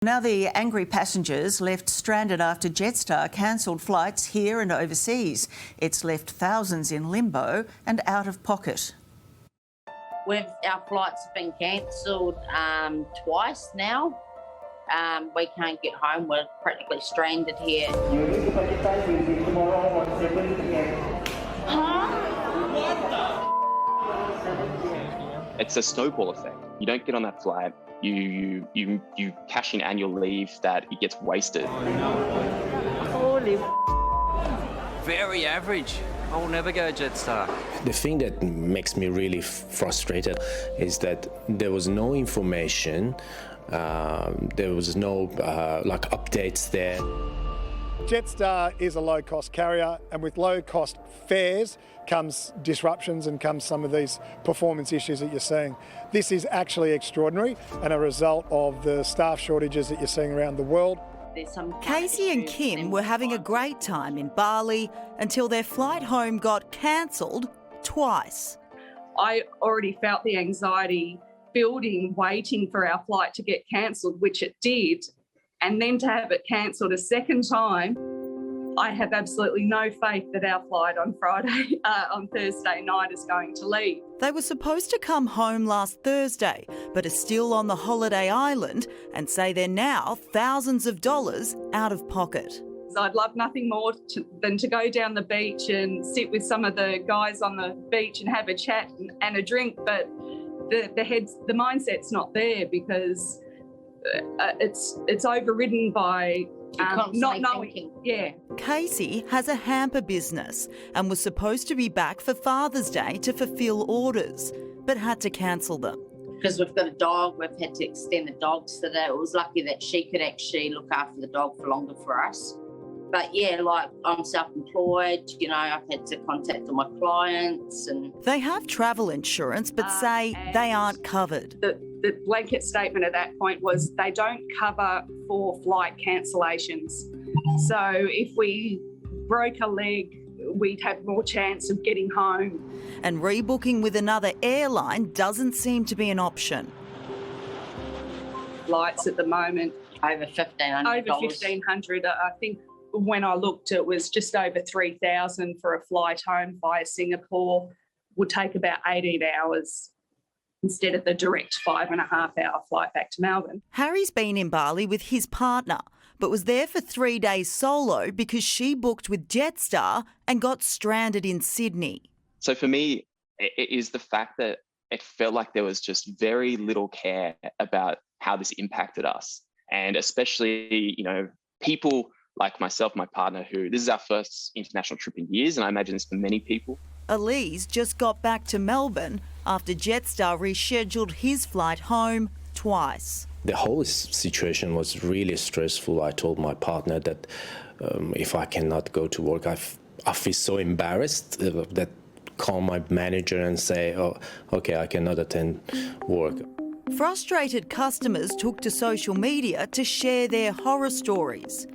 Now the angry passengers left stranded after Jetstar cancelled flights here and overseas. It's left thousands in limbo and out of pocket. Our flights have been cancelled twice now. We can't get home. We're practically stranded here. It's a snowball effect. You don't get on that flight, you cash in annual leave that it gets wasted. Holy very average. I will never go Jetstar. The thing that makes me really frustrated is that there was no information, there was no updates there. Jetstar is a low-cost carrier, and with low-cost fares comes disruptions and comes some of these performance issues that you're seeing. This is actually extraordinary and a result of the staff shortages that you're seeing around the world. Casey and Kim were having a great time in Bali until their flight home got cancelled twice. I already felt the anxiety building, waiting for our flight to get cancelled, which it did. And then to have it cancelled a second time, I have absolutely no faith that our flight on Thursday night is going to leave. They were supposed to come home last Thursday, but are still on the holiday island and say they're now thousands of dollars out of pocket. I'd love nothing more than to go down the beach and sit with some of the guys on the beach and have a chat and a drink, but the mindset's not there because it's overridden by not knowing. Thinking. Yeah. Casey has a hamper business and was supposed to be back for Father's Day to fulfil orders, but had to cancel them. Because we've got a dog, we've had to extend the dog so that it was lucky that she could actually look after the dog for longer for us. But yeah, I'm self-employed, I've had to contact all my clients and... They have travel insurance but say they aren't covered. The blanket statement at that point was they don't cover for flight cancellations. So if we broke a leg, we'd have more chance of getting home. And rebooking with another airline doesn't seem to be an option. Flights at the moment... Over $1,500. Over $1,500, I think. When I looked, it was just over $3,000 for a flight home via Singapore. Would take about 18 hours instead of the direct 5.5-hour flight back to Melbourne. Harry's been in Bali with his partner, but was there for 3 days solo because she booked with Jetstar and got stranded in Sydney. So for me, it is the fact that it felt like there was just very little care about how this impacted us. And especially, people like myself, my partner, this is our first international trip in years, and I imagine it's for many people. Elise just got back to Melbourne after Jetstar rescheduled his flight home twice. The whole situation was really stressful. I told my partner that if I cannot go to work, I feel so embarrassed that call my manager and say, oh, okay, I cannot attend work. Frustrated customers took to social media to share their horror stories.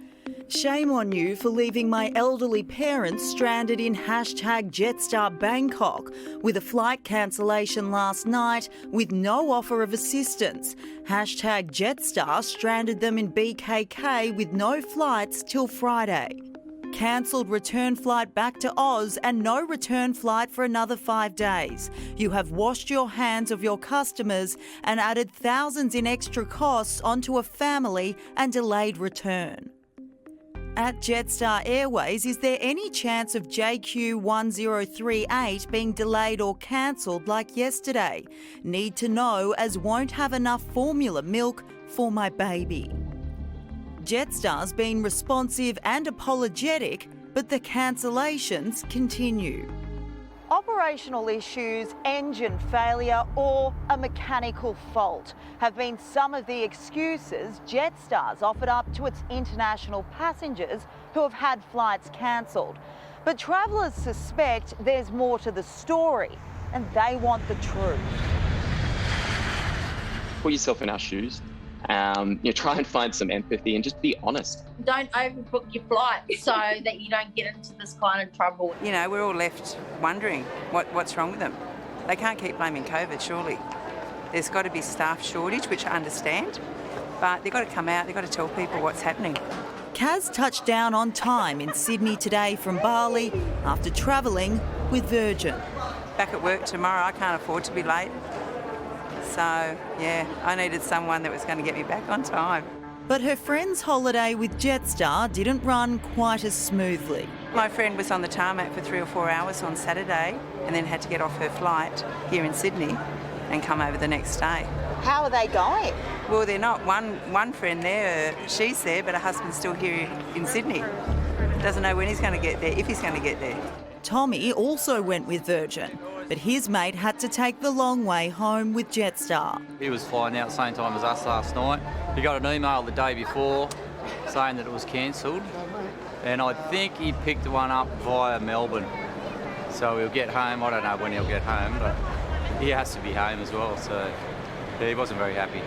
Shame on you for leaving my elderly parents stranded in #Jetstar Bangkok with a flight cancellation last night with no offer of assistance. #Jetstar stranded them in BKK with no flights till Friday. Cancelled return flight back to Oz and no return flight for another 5 days. You have washed your hands of your customers and added thousands in extra costs onto a family and delayed return. At Jetstar Airways, is there any chance of JQ1038 being delayed or cancelled like yesterday? Need to know as won't have enough formula milk for my baby. Jetstar's been responsive and apologetic, but the cancellations continue. Operational issues, engine failure or a mechanical fault have been some of the excuses Jetstar's offered up to its international passengers who have had flights cancelled. But travellers suspect there's more to the story and they want the truth. Put yourself in our shoes. Try and find some empathy and just be honest. Don't overbook your flight so that you don't get into this kind of trouble. We're all left wondering what's wrong with them. They can't keep blaming COVID, surely. There's got to be staff shortage, which I understand, but they've got to come out, they've got to tell people what's happening. Kaz touched down on time in Sydney today from Bali after travelling with Virgin. Back at work tomorrow, I can't afford to be late. So, yeah, I needed someone that was going to get me back on time. But her friend's holiday with Jetstar didn't run quite as smoothly. My friend was on the tarmac for 3 or 4 hours on Saturday and then had to get off her flight here in Sydney and come over the next day. How are they going? Well, they're not. One friend there, she's there, but her husband's still here in Sydney. Doesn't know when he's going to get there, if he's going to get there. Tommy also went with Virgin, but his mate had to take the long way home with Jetstar. He was flying out same time as us last night. He got an email the day before saying that it was cancelled, and I think he picked one up via Melbourne. So he'll get home. I don't know when he'll get home, but he has to be home as well, so yeah, he wasn't very happy.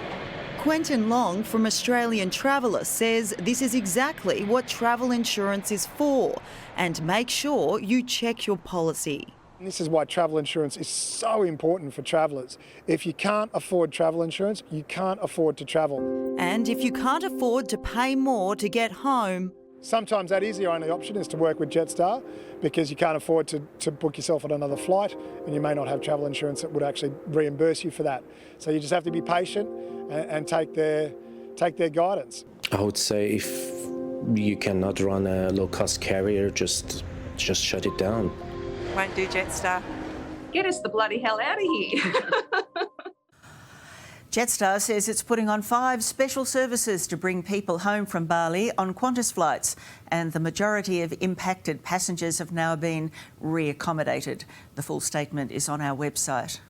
Quentin Long from Australian Traveller says this is exactly what travel insurance is for, and make sure you check your policy. This is why travel insurance is so important for travellers. If you can't afford travel insurance, you can't afford to travel. And if you can't afford to pay more to get home, sometimes that is the only option, is to work with Jetstar, because you can't afford to book yourself on another flight, and you may not have travel insurance that would actually reimburse you for that. So you just have to be patient and take their guidance. I would say if you cannot run a low-cost carrier, just shut it down. Won't do Jetstar. Get us the bloody hell out of here. Jetstar says it's putting on 5 special services to bring people home from Bali on Qantas flights, and the majority of impacted passengers have now been re-accommodated. The full statement is on our website.